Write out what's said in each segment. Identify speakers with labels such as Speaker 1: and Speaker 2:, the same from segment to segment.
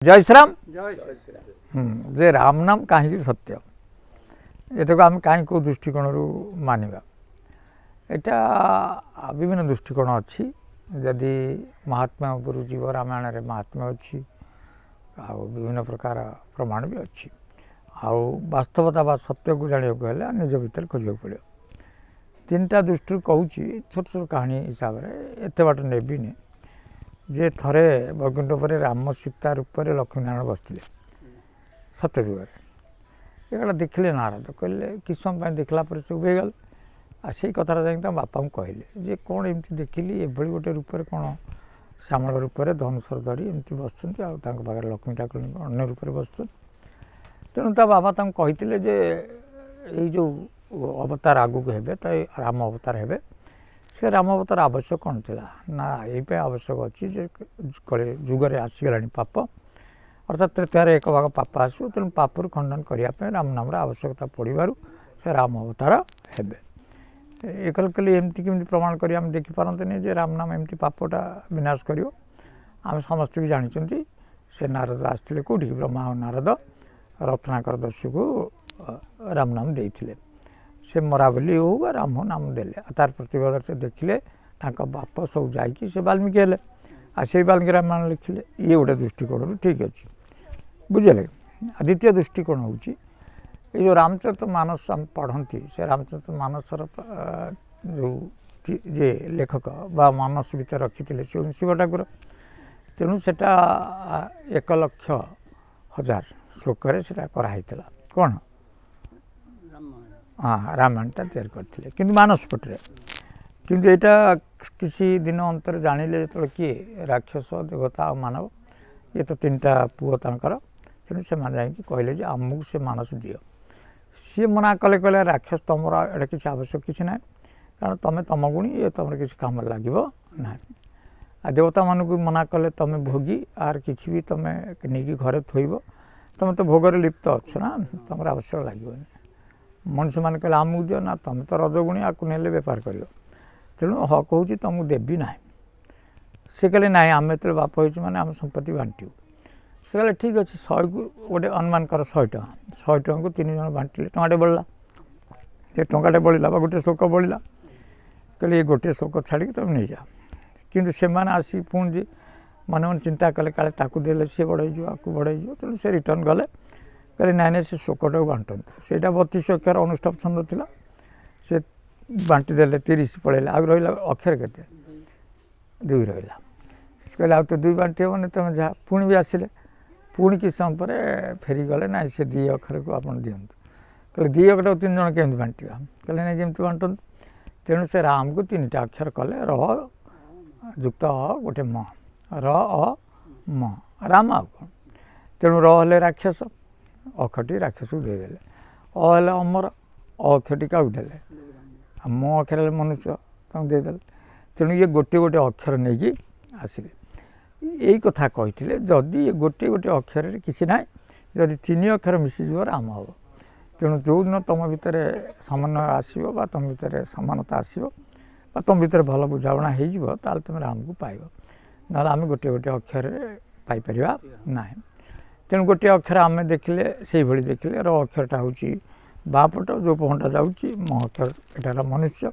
Speaker 1: जय श्रीराम जे राम नाम कहीं सत्य एटा को आम कहीं कौ दृष्टिकोण मानिबा एटा विभिन्न दृष्टिकोण अच्छी जदि महात्मा उपर जीव रामायण रे महात्मा अच्छी विभिन्न प्रकार प्रमाण भी अच्छी वास्तवता बा सत्य को जाना को निज भीतर खोजा पड़ो तीन टा दृष्टि कहूँ छोट छोट कहानी हिसाब से एत बाट नेबिनी जे थरे वैकुंठ पर राम सीता रूप से लक्ष्मीनारायण बसते सत्य जुगे ये देखिले नारद कहले कि समय देखला से उभेगल आ से कथा जा बापा को कहले जे कौन एमती देखिली ये गोटे रूप से कौन श्यामल रूप से धनुषर धरी एमती बसुँच आगे लक्ष्मी ठाकुर अन्य रूप से बसुँ तेणु ता बाबा कहते जे ये जो अवतार आगू को हेबे तो राम अवतार हेबे से राम अवतार आवश्यक कौन था ना ये आवश्यक अच्छी कले जुगे आसीगला पाप अर्थात तृतीय एक भाग पाप आसो तेणु पापर खंडन करने राम नाम आवश्यकता पड़ू से राम अवतार हेबे एक कले एमती केमती प्रमाण कर देखिपारते जे राम नाम एमती पापटा विनाश कर आम समस्त भी जानते से नारद आसते कौटी ब्रह्मा और नारद रत्नाकर दस्यु को राम नाम देते से मरा बोली हो राम नाम देले तार प्रतिवाद से देखिले बाप सब जा वाल्मीकि हेले आ से वाल्मीकि रामायण लिखिले ये गोटे दृष्टिकोण ठीक अच्छे बुझे द्वितीय दृष्टिकोण हूँ ये जो रामचरित मानस आम पढ़ती से रामचरित मानसर जो जे लेखक बा मानस भर रखी थे शिव ठाकुर तेणु से 1,00,000 श्लोक से कराई कौन हाँ रामायणटा तैयार करते कि मानस पटे किंतु यहाँ किसी दिन अंतर जानिले जो किए राक्षस देवता और मानव ये तो 3टा पुओ तांकर तेणु से कहले आमको से मानस दियो सी मना कले कहले राक्षस तुम एटा किसी आवश्यक किसी ना कारण तुम तम गुणी ये तुम किसी कम लगे ना देवता मान को मना कले तुम भोगी आर किसी भी तुम नहीं घरे थोब तुम तो भोगर लिप्त अच्छ ना तुम आवश्यक लगे मनुष्य मैंने कहले आमको दियो ना तुम तो रजगुणी आपको नेले बेपार कर तेणु हाँ कहूँ तुमको देवी ना से कहले ना आम जो बाप हो मैंने आम संपत्ति बांटू से कहले ठीक अच्छे 100 को गोटे अनुमान कर 100 टଙ୍କା 100 टଙ୍କା को 3 जन बांटिले टंकाटे बढ़ला ये टंकाटे बढ़ला गोटे श्लोक बढ़ला कहले ये गोटे श्लोक छाड़ी तुम नहीं जा किंतु से आसी पुणी मन मन चिंता कले काले ताकू देले सी बढ़ाई आपको बढ़ाई तेणु से रिटर्न गले कहले ना ना से श्लोकटा बांटतु से 32 अक्षर अनुष्ठाप छंद था से बांटी देले 30 पड़ेगा आग रहा अक्षर के 2 रहा कहले आ तो 2 बांटी हेन तुम जहाँ पुणी भी आसिले पुणी कि समय पर फेरी गले ना से 2 अक्षर को आप दिंतु कहले 2 अक्षर 3 जन केमी बांटा कहले ना जमी बांटतु तेणु से राम को 3टा अक्षर कले र युक्त गोटे म र अ म राम आ कौन तेणु रे राक्षस अक्षटी राक्षस को देदेले अल अमर अक्षटी क्या देले मो अक्षर मनुष्य देदेले तेणु ये गोटे गोटे अक्षर नहीं कि आसिले यही कथा कही जदि ये गोटे गोटे अक्षर किसी ना जदि 3 अक्षर मिसीज राम हम तेणु जो दिन तुम भितर समन्वय आसो तुम भितर समानता आसो तुम भितर भल बुझाणा हो तुम राम को पाइब ना आम गोटे गोटे अक्षर पाइपर ना तेणु गोटे अक्षर आम देखिले से भाई देखिले र अक्षरटा हूँ बापट जो पहनटा जाऊँगी म अक्षर एटार मनुष्य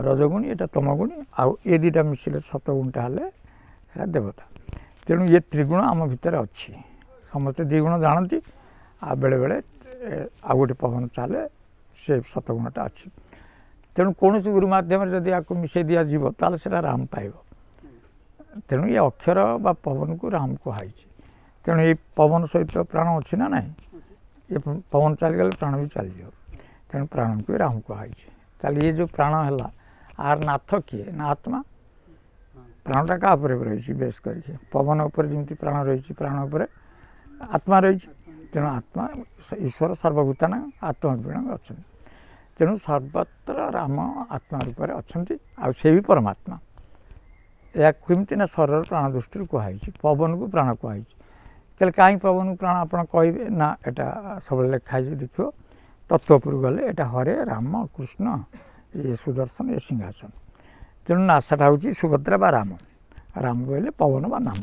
Speaker 1: रजगुणी एटा तमगुणी आउ ये 2टा मिसिले सतगुणटा हेल्ला देवता तेणु ये त्रिगुण आम भितर अच्छी समस्ते 2 गुण जानती आ बेले बेले आ गोटे पवन चले से सतगुणटा अच्छी तेणु कौन गुरु मध्यम जदि आपको मिसई दि जाव ताल से राम पाइब तेणु ये अक्षर बा पवन को राम कहुई तेणु ये पवन सहित प्राण अच्छी ना ना ये पवन चलीगले प्राण भी चली जाओ तेणु प्राण को राम कहुई ताल ये जो प्राण है आर नाथ किए ना आत्मा प्राणटा क्या रही बेस करके पवन उपर जमी प्राण रही प्राण उपर आत्मा रही तेणु आत्मा ईश्वर सर्वभूतान आत्मरूपेण अच्छा तेणु सर्वत्र राम आत्मा रूप से अच्छा से भी परमात्मा या कमी ना शरीर प्राण दृष्टि कहुई पवन को प्राण कहुई कल कहीं पवन को प्राण आप कहे ना यहाँ सब लिखाई देखो तत्वपुर गले यहाँ हरे राम कृष्ण ये सुदर्शन ये सिंहासन तेणु नासाटा हूँ सुभद्रा बा राम राम कहले पवन बा नाम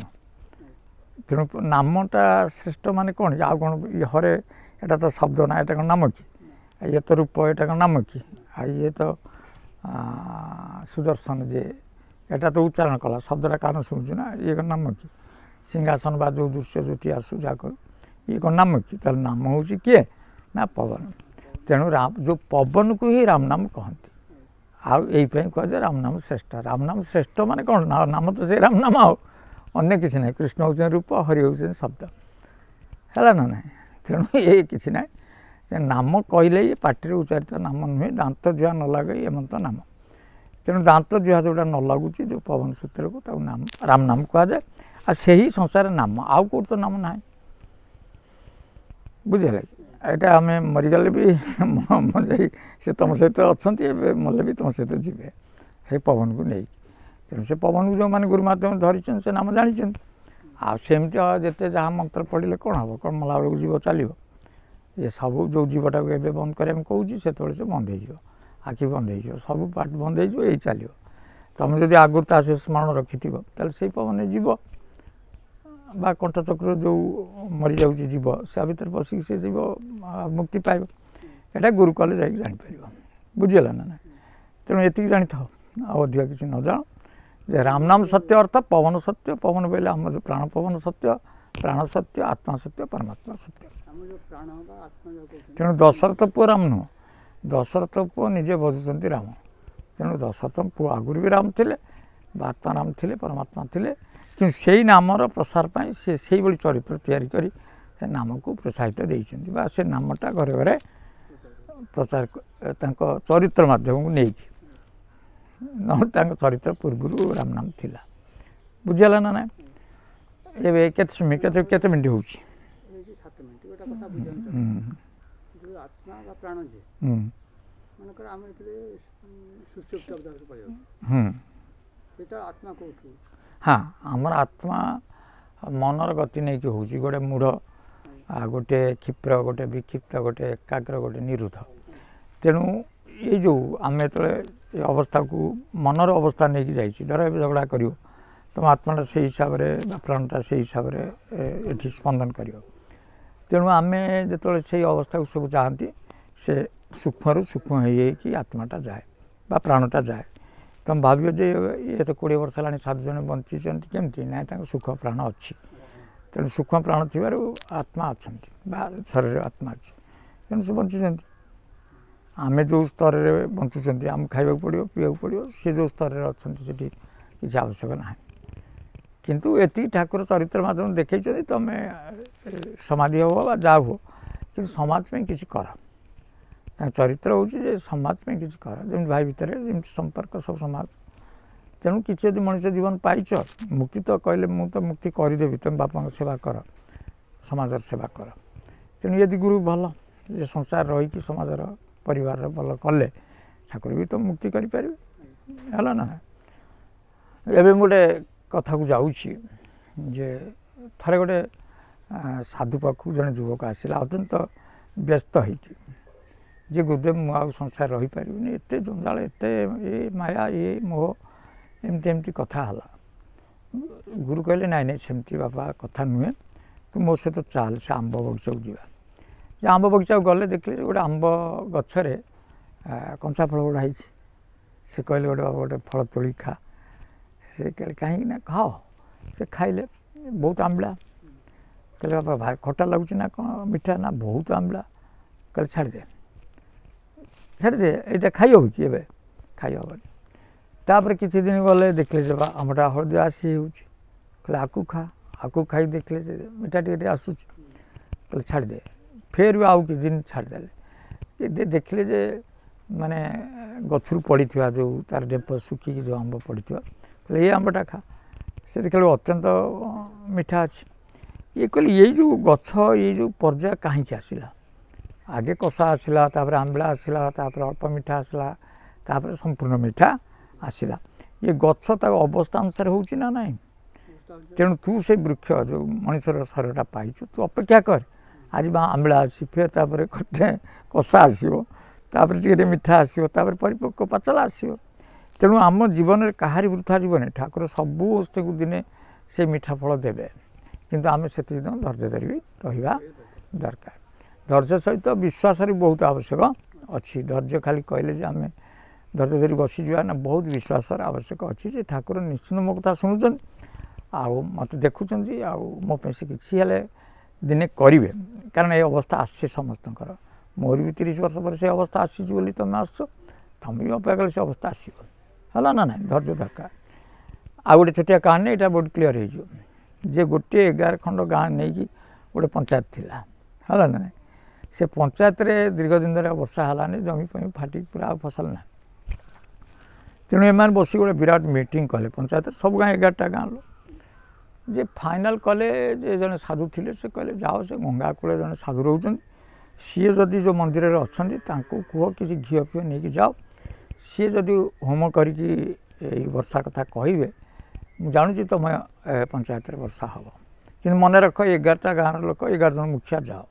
Speaker 1: ତେଣୁ ନାମଟା ଶ୍ରେଷ୍ଠ ମାନେ କ'ଣ ଆଉ କ'ଣ ହରେ ଏଇଟା ତ ଶବ୍ଦ ନା ଏଇଟା କ'ଣ ନାମ କି ଇଏ ତ ରୂପ ଏଇଟା କ'ଣ ନାମ କି ଆଉ ଇଏ ତ ସୁଦର୍ଶନ ଯେ ଏଇଟା ତ ଉଚ୍ଚାରଣ କଲା ଶବ୍ଦଟା କାରଣ ଶୁଣୁଛୁ ନା ଇଏ କ'ଣ ନାମ କି ସିଂହାସନ ବା ଯେଉଁ ଦୃଶ୍ୟ ଯେଉଁଠି ଆସୁ ଯାହା କରୁ ଇଏ କ'ଣ ନାମ କି ତାହେଲେ ନାମ ହେଉଛି କିଏ ନା ପବନ ତେଣୁ ଯେଉଁ ପବନକୁ ହିଁ ରାମ ନାମ କହନ୍ତି ଆଉ ଏଇପାଇଁ କୁହାଯାଏ ରାମ ନାମ ଶ୍ରେଷ୍ଠ ରାମ ନାମ ଶ୍ରେଷ୍ଠ ମାନେ କ'ଣ ନାମ ତ ସେଇ ରାମ ନାମ ଆଉ ଅନ୍ୟ କିଛି ନାହିଁ କୃଷ୍ଣ ହେଉଛନ୍ତି ରୂପ ହରି ହେଉଛନ୍ତି ଶବ୍ଦ ହେଲା ନା ନାହିଁ ତେଣୁ ଏ କିଛି ନାହିଁ ସେ ନାମ କହିଲେ ଇଏ ପାଟିରେ ଉଚ୍ଚାରିତ ନାମ ନୁହେଁ ଦାନ୍ତ ଜୁଆ ନ ଲଗାଇ ଏମନ୍ତ ନାମ ତେଣୁ ଦାନ୍ତ ଜୁଆ ଯେଉଁଟା ନ ଲାଗୁଛି ଯେଉଁ ପବନ ସୂତ୍ରକୁ ତାକୁ ନାମ ରାମ ନାମ କୁହାଯାଏ ଆଉ ସେହି ସଂସାରରେ ନାମ ଆଉ କେଉଁଠି ତ ନାମ ନାହିଁ ବୁଝିହେଲା କି ଏଇଟା ଆମେ ମରିଗଲେ ବି ଯାଇ ସେ ତୁମ ସହିତ ଅଛନ୍ତି ଏବେ ମଲେ ବି ତୁମ ସହିତ ଯିବେ ସେ ପବନକୁ ନେଇକି ତେଣୁ ସେ ପବନକୁ ଯେଉଁମାନେ ଗୁରୁ ମାଧ୍ୟମ ଧରିଛନ୍ତି ସେ ନାମ ଜାଣିଛନ୍ତି ଆଉ ସେମିତି ଯେତେ ଯାହା ମନ୍ତ୍ର ପଢ଼ିଲେ କ'ଣ ହେବ କ'ଣ ମଲା ବେଳକୁ ଜୀବ ଚାଲିବ ଏ ସବୁ ଯେଉଁ ଜୀବଟାକୁ ଏବେ ବନ୍ଦ କରିବାକୁ କହୁଛି ସେତେବେଳେ ସେ ବନ୍ଦ ହେଇଯିବ ଆଖି ବନ୍ଦ ହେଇଯିବ ସବୁ ପାର୍ଟ ବନ୍ଦ ହେଇଯିବ ଏଇ ଚାଲିବ ତୁମେ ଯଦି ଆଗରୁ ତା ସହିତ ସ୍ମରଣ ରଖିଥିବ ତାହେଲେ ସେଇ ପବନରେ ଯିବ ବା କଣ୍ଠଚକ୍ର ଯେଉଁ ମରିଯାଉଛି ଜୀବ ସେ ଭିତରେ ପଶିକି ସେ ଜୀବ ମୁକ୍ତି ପାଇବ ଏଇଟା ଗୁରୁ କଲେ ଯାଇକି ଜାଣିପାରିବ ବୁଝିଗଲା ନା ନାହିଁ ତେଣୁ ଏତିକି ଜାଣିଥାଉ ଆଉ ଅଧିକା କିଛି ନ ଜାଣ ଯେ ରାମ ନାମ ସତ୍ୟ ଅର୍ଥ ପବନ ସତ୍ୟ ପବନ ବୋଇଲେ ଆମ ଯେଉଁ ପ୍ରାଣ ପବନ ସତ୍ୟ ପ୍ରାଣ ସତ୍ୟ ଆତ୍ମା ସତ୍ୟ ପରମାତ୍ମା ସତ୍ୟ ତେଣୁ ଦଶରଥ ପୁଅ ରାମ ନୁହଁ ଦଶରଥ ପୁଅ ନିଜେ ବସୁଛନ୍ତି ରାମ ତେଣୁ ଦଶରଥ ପୁଅ ଆଗରୁ ବି ରାମ ଥିଲେ ବା ଆତ୍ମାରାମ ଥିଲେ ପରମାତ୍ମା ଥିଲେ କିନ୍ତୁ ସେଇ ନାମର ପ୍ରସାର ପାଇଁ ସେ ସେଇଭଳି ଚରିତ୍ର ତିଆରି କରି ସେ ନାମକୁ ପ୍ରୋତ୍ସାହିତ ଦେଇଛନ୍ତି ବା ସେ ନାମଟା ଘରେ ଘରେ ପ୍ରଚାର ତାଙ୍କ ଚରିତ୍ର ମାଧ୍ୟମକୁ ନେଇକି ନହେଲେ ତାଙ୍କ ଚରିତ୍ର ପୂର୍ବରୁ ରାମ ନାମ ଥିଲା ବୁଝିହେଲା ନା ନାହିଁ ଏବେ କେତେ ସମୟ କେତେ ମିନିଟ୍ ହେଉଛି ହଁ ଆମର ଆତ୍ମା ମନର ଗତି ନେଇକି ହେଉଛି ଗୋଟେ ମୂଢ଼ ଗୋଟେ କ୍ଷିପ୍ର ଗୋଟେ ବିକ୍ଷିପ୍ତ ଗୋଟେ ଏକାଗ୍ର ଗୋଟେ ନିରୁଦ୍ଧ ତେଣୁ ଏଇ ଯେଉଁ ଆମେ ଯେତେବେଳେ ଏ ଅବସ୍ଥାକୁ ମନର ଅବସ୍ଥା ନେଇକି ଯାଇଛି ଧର ଏବେ ଝଗଡ଼ା କରିବ ତୁମ ଆତ୍ମାଟା ସେଇ ହିସାବରେ ବା ପ୍ରାଣଟା ସେଇ ହିସାବରେ ଏଠି ସ୍ପନ୍ଦନ କରିବ ତେଣୁ ଆମେ ଯେତେବେଳେ ସେଇ ଅବସ୍ଥାକୁ ସବୁ ଯାଆନ୍ତି ସେ ସୂକ୍ଷ୍ମରୁ ସୂକ୍ଷ୍ମ ହେଇକି ଆତ୍ମାଟା ଯାଏ ବା ପ୍ରାଣଟା ଯାଏ ତୁମେ ଭାବିବ ଯେ ଇଏ ତ 20 ବର୍ଷ ହେଲାଣି 7 ଜଣ ବଞ୍ଚିଛନ୍ତି କେମିତି ନାହିଁ ତାଙ୍କ ସୁଖ ପ୍ରାଣ ଅଛି ତେଣୁ ସୂକ୍ଷ୍ମ ପ୍ରାଣ ଥିବାରୁ ଆତ୍ମା ଅଛନ୍ତି ବା ଶରୀରରେ ଆତ୍ମା ଅଛି ତେଣୁ ସେ ବଞ୍ଚିଛନ୍ତି ଆମେ ଯେଉଁ ସ୍ତରରେ ବଞ୍ଚୁଛନ୍ତି ଆମକୁ ଖାଇବାକୁ ପଡ଼ିବ ପିଇବାକୁ ପଡ଼ିବ ସେ ଯେଉଁ ସ୍ତରରେ ଅଛନ୍ତି ସେଠି କିଛି ଆବଶ୍ୟକ ନାହିଁ କିନ୍ତୁ ଏତିକି ଠାକୁର ଚରିତ୍ର ମାଧ୍ୟମରେ ଦେଖେଇଛନ୍ତି ତୁମେ ସମାଧି ହେବ ବା ଯାହା ହୁଅ କିନ୍ତୁ ସମାଜ ପାଇଁ କିଛି କର ତାଙ୍କ ଚରିତ୍ର ହେଉଛି ଯେ ସମାଜ ପାଇଁ କିଛି କର ଯେମିତି ଭାଇ ଭିତରେ ଯେମିତି ସମ୍ପର୍କ ସବୁ ସମାଜ ତେଣୁ କିଛି ଯଦି ମଣିଷ ଜୀବନ ପାଇଛ ମୁକ୍ତି ତ କହିଲେ ମୁଁ ତ ମୁକ୍ତି କରିଦେବି ତୁମେ ବାପାଙ୍କ ସେବା କର ସମାଜର ସେବା କର ତେଣୁ ଯଦି ଗୁରୁ ଭଲ ଯେ ସଂସାର ରହିକି ସମାଜର ପରିବାରର ଭଲ କଲେ ଠାକୁର ବି ତ ମୁକ୍ତି କରିପାରିବେ ହେଲା ନା ଏବେ ମୁଁ ଗୋଟେ କଥାକୁ ଯାଉଛି ଯେ ଥରେ ଗୋଟେ ସାଧୁ ପାଖକୁ ଜଣେ ଯୁବକ ଆସିଲା ଅତ୍ୟନ୍ତ ବ୍ୟସ୍ତ ହେଇକି ଯେ ଗୁରୁଦେବ ମୁଁ ଆଉ ସଂସାର ରହିପାରିବିନି ଏତେ ଜଞ୍ଜାଳ ଏତେ ଏ ମାୟା ଏ ମୋହ ଏମିତି ଏମିତି କଥା ହେଲା ଗୁରୁ କହିଲେ ନାଇଁ ନାଇଁ ସେମିତି ବାପା କଥା ନୁହେଁ ତୁ ମୋ ସହିତ ଚାଲ ସେ ଆମ୍ବ ବଗିଚାକୁ ଯିବା ଯେ ଆମ୍ବ ବଗିଚାକୁ ଗଲେ ଦେଖିଲେ ଗୋଟେ ଆମ୍ବ ଗଛରେ କଞ୍ଚା ଫଳ ଗୁଡ଼ା ହେଇଛି ସେ କହିଲେ ଗୋଟେ ବାବା ଗୋଟେ ଫଳ ତୋଳି ଖା ସେ କହିଲେ କାହିଁକି ନା ଖାଅ ସେ ଖାଇଲେ ବହୁତ ଆମ୍ବିଳା କହିଲେ ବାପା ଭାରି ଖଟା ଲାଗୁଛି ନା କ'ଣ ମିଠା ନା ବହୁତ ଆମ୍ବିଳା କହିଲେ ଛାଡ଼ିଦେ ଏଇଟା ଖାଇ ହେବ କି ଏବେ ଖାଇ ହେବନି ତାପରେ କିଛି ଦିନ ଗଲେ ଦେଖିଲେ ଯେ ଆମ୍ବଟା ହଳଦିଆ ଆସି ହେଉଛି କହିଲେ ଆକୁ ଖାଇ ଦେଖିଲେ ସେ ମିଠା ଟିକେ ଟିକେ ଆସୁଛି କହିଲେ ଛାଡ଼ିଦେ ଫେର ବି ଆଉ କିଛି ଦିନ ଛାଡ଼ିଦେଲେ ଦେଖିଲେ ଯେ ମାନେ ଗଛରୁ ପଡ଼ିଥିବା ଯେଉଁ ତା'ର ଡେମ୍ଫ ଶୁଖିକି ଯେଉଁ ଆମ୍ବ ପଡ଼ିଥିବା କହିଲେ ଏଇ ଆମ୍ବଟା ଖା ସେ ଦେଖିଲେ ଅତ୍ୟନ୍ତ ମିଠା ଅଛି ଇଏ କହିଲେ ଏଇ ଯେଉଁ ଗଛ ଏଇ ଯେଉଁ ପର୍ଯ୍ୟାୟ କାହିଁକି ଆସିଲା ଆଗେ କଷା ଆସିଲା ତାପରେ ଆମ୍ବିଳା ଆସିଲା ତାପରେ ଅଳ୍ପ ମିଠା ଆସିଲା ତାପରେ ସମ୍ପୂର୍ଣ୍ଣ ମିଠା ଆସିଲା ଇଏ ଗଛ ତାର ଅବସ୍ଥା ଅନୁସାରେ ହେଉଛି ନା ନାହିଁ ତେଣୁ ତୁ ସେଇ ବୃକ୍ଷ ଯେଉଁ ମଣିଷର ଶରୀରଟା ପାଇଛୁ ତୁ ଅପେକ୍ଷା କର ଆଜି ଆମ୍ବିଳା ଅଛି ଫେର ତାପରେ କଷା ଆସିବ ତାପରେ ଟିକେ ମିଠା ଆସିବ ତାପରେ ପରିପକ୍ୱ ପାଚଲା ଆସିବ ତେଣୁ ଆମ ଜୀବନରେ କାହାରି ବୃଥା ଜୀବନରେ ଠାକୁର ସବୁ ବସ୍ତୁକୁ ଦିନେ ସେ ମିଠା ଫଳ ଦେବେ କିନ୍ତୁ ଆମେ ସେତିକି ଦିନ ଧୈର୍ଯ୍ୟ ଧରି ରହିବା ଦରକାର। ଧୈର୍ଯ୍ୟ ସହିତ ବିଶ୍ୱାସରେ ବହୁତ ଆବଶ୍ୟକ ଅଛି। ଧୈର୍ଯ୍ୟ ଖାଲି କହିଲେ ଯେ ଆମେ ଧୈର୍ଯ୍ୟ ଧରି ବସିଯିବା ନା, ବହୁତ ବିଶ୍ୱାସର ଆବଶ୍ୟକ ଅଛି ଯେ ଠାକୁର ନିଶ୍ଚିନ୍ତ ମୋ କଥା ଶୁଣୁଛନ୍ତି ଆଉ ମୋତେ ଦେଖୁଛନ୍ତି ଆଉ ମୋ ପାଇଁ ସେ କିଛି ହେଲେ ଦିନେ କରିବେ। କାରଣ ଏ ଅବସ୍ଥା ଆସିଛି ସମସ୍ତଙ୍କର। ମୋର ବି 30 ବର୍ଷ ପରେ ସେ ଅବସ୍ଥା ଆସିଛି ବୋଲି ତୁମେ ଆସୁଛ, ତୁମେ ବି ଅପେକ୍ଷା କଲେ ସେ ଅବସ୍ଥା ଆସିବ। ହେଲା ନା ନାହିଁ, ଧୈର୍ଯ୍ୟ ଦରକାର। ଆଉ ଗୋଟେ ଛୋଟିଆ କାହାଣୀ, ଏଇଟା ବହୁତ କ୍ଲିଅର ହେଇଯିବ ଯେ ଗୋଟିଏ 11 ଖଣ୍ଡ ଗାଁ ନେଇକି ଗୋଟେ ପଞ୍ଚାୟତ ଥିଲା। ହେଲା ନା ନାହିଁ, ସେ ପଞ୍ଚାୟତରେ ଦୀର୍ଘ ଦିନ ଧରି ବର୍ଷା ହେଲାନି, ଜମି ଫମି ଫାଟିକି ପୁରା ଆଉ ଫସଲ ନାହିଁ। ତେଣୁ ଏମାନେ ବସି ଗୋଟେ ବିରାଟ ମିଟିଂ କଲେ ପଞ୍ଚାୟତରେ, ସବୁ ଗାଁ 11ଟା ଗାଁ ଲୋକ ଯେ ଫାଇନାଲ୍ କଲେ ଯେ ଜଣେ ସାଧୁ ଥିଲେ, ସେ କହିଲେ ଯାଅ ସେ ଗଙ୍ଗା କୂଳେ ଜଣେ ସାଧୁ ରହୁଛନ୍ତି, ସିଏ ଯଦି ଯେଉଁ ମନ୍ଦିରରେ ଅଛନ୍ତି ତାଙ୍କୁ କୁହ କିଛି ଘିଅ ଫିଅ ନେଇକି ଯାଅ, ସିଏ ଯଦି ହୋମ କରିକି ଏଇ ବର୍ଷା କଥା କହିବେ, ମୁଁ ଜାଣୁଛି ତୁମ ପଞ୍ଚାୟତରେ ବର୍ଷା ହେବ, କିନ୍ତୁ ମନେ ରଖ 11ଟା ଗାଁର ଲୋକ 11 ଜଣ ମୁଖିଆ ଯାଅ,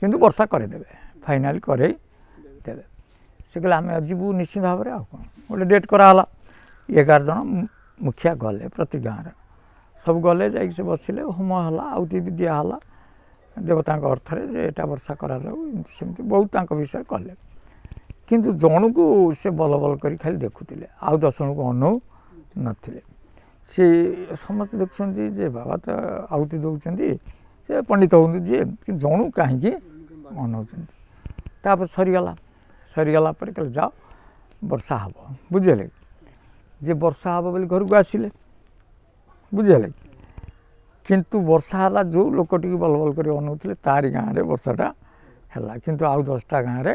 Speaker 1: କିନ୍ତୁ ବର୍ଷା କରେଇଦେବେ, ଫାଇନାଲ୍ କରେଇ ଦେବେ। ସେ କହିଲେ ଆମେ ଯିବୁ ନିଶ୍ଚିନ୍ତ ଭାବରେ। ଆଉ କ'ଣ, ଗୋଟେ ଡେଟ୍ କରାହେଲା। 11 ଜଣ ମୁଖିଆ ଗଲେ, ପ୍ରତି ଗାଁରେ ସବୁ ଗଲେ, ଯାଇକି ସେ ବସିଲେ, ହୋମ ହେଲା, ଆହୁତି ବି ଦିଆହେଲା ଦେବତାଙ୍କ ଅର୍ଥରେ ଯେ ଏଇଟା ବର୍ଷା କରାଯାଉ, ଏମିତି ସେମିତି ବହୁତ ତାଙ୍କ ବିଷୟରେ କଲେ। କିନ୍ତୁ ଜଣକୁ ସେ ବଲ ବଲ କରି ଖାଲି ଦେଖୁଥିଲେ, ଆଉ 10 ଜଣକୁ ଅନଉ ନଥିଲେ। ସେ ସମସ୍ତେ ଦେଖୁଛନ୍ତି ଯେ ବାବା ତ ଆହୁତି ଦେଉଛନ୍ତି, ସେ ପଣ୍ଡିତ ହୁଅନ୍ତୁ ଯିଏ, କିନ୍ତୁ ଜଣକୁ କାହିଁକି ଅନଉଛନ୍ତି। ତାପରେ ସରିଗଲା ପରେ କହିଲେ ଯାଅ ବର୍ଷା ହେବ, ବୁଝିଲେ ଯେ ବର୍ଷା ହେବ ବୋଲି ଘରକୁ ଆସିଲେ, ବୁଝିଲେ। କିନ୍ତୁ ବର୍ଷା ହେଲା, ଯେଉଁ ଲୋକଟିକି ବଲ ବଲ କରି ଅନଉଥିଲେ ତାରି ଗାଁରେ ବର୍ଷାଟା ହେଲା, କିନ୍ତୁ ଆଉ 10ଟା ଗାଁରେ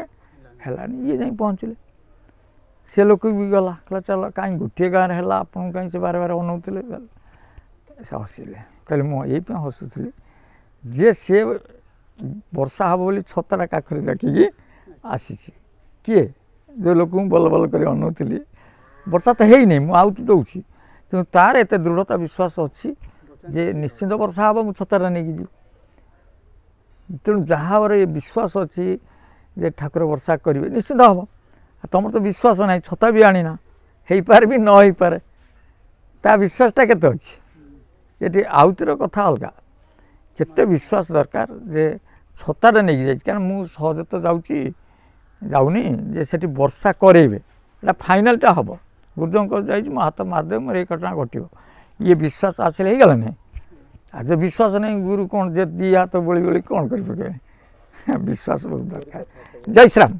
Speaker 1: ହେଲାନି। ଇଏ ଯାଇ ପହଞ୍ଚିଲେ, ସେ ଲୋକ ବି ଗଲା, କହିଲା ଚାଲ କାହିଁ ଗୋଟିଏ ଗାଁରେ ହେଲା, ଆପଣଙ୍କୁ କାହିଁ ସେ ବାର ଅନଉଥିଲେ। ସେ ହସିଲେ, କହିଲେ ମୁଁ ଏଇପାଇଁ ହସୁଥିଲି ଯେ ସେ ବର୍ଷା ହେବ ବୋଲି ଛତାଟା କାଖରେ ଜାକିକି ଆସିଛି। କିଏ? ଯେଉଁ ଲୋକଙ୍କୁ ବଲ ବଲ କରି ଅନଉଥିଲି, ବର୍ଷା ତ ହେଇନି, ମୁଁ ଆହୁତି ଦେଉଛି, କିନ୍ତୁ ତାର ଏତେ ଦୃଢ଼ତା ବିଶ୍ୱାସ ଅଛି ଯେ ନିଶ୍ଚିନ୍ତ ବର୍ଷା ହେବ, ମୁଁ ଛତାଟା ନେଇକି ଯିବି। ତେଣୁ ଯାହାର ଏ ବିଶ୍ୱାସ ଅଛି ଯେ ଠାକୁର ବର୍ଷା କରିବେ, ନିଶ୍ଚିନ୍ତ ହେବ। ତୁମର ତ ବିଶ୍ୱାସ ନାହିଁ, ଛତା ବି ଆଣିନା, ହେଇପାରେ ବି ନ ହେଇପାରେ, ତା ବିଶ୍ୱାସଟା କେତେ ଅଛି? ଏଠି ଆହୁତିର କଥା ଅଲଗା, କେତେ ବିଶ୍ୱାସ ଦରକାର ଯେ ଛତାଟା ନେଇକି ଯାଇଛି। କାରଣ ମୁଁ ସହଜ ତ ଯାଉନି ଯେ ସେଠି ବର୍ଷା କରେଇବେ, ଏଇଟା ଫାଇନାଲ୍ଟା ହେବ, ଗୁରୁଜଙ୍କ ଯାଇଛି ମୋ ହାତ ମାରିଦେବେ, ମୋର ଏଇ ଘଟଣା ଘଟିବ, ଇଏ ବିଶ୍ୱାସ ଆସିଲେ ହେଇଗଲା ନାହିଁ। ଆଉ ଯେ ବିଶ୍ୱାସ ନାହିଁ, ଗୁରୁ କ'ଣ ଯେ ଦୁଇ ହାତ ବୋଳି ବୋଳି କ'ଣ କରିପକାଇବେ? ବିଶ୍ୱାସ ବହୁତ ଦରକାର। ଜୟ ଶ୍ରୀରାମ।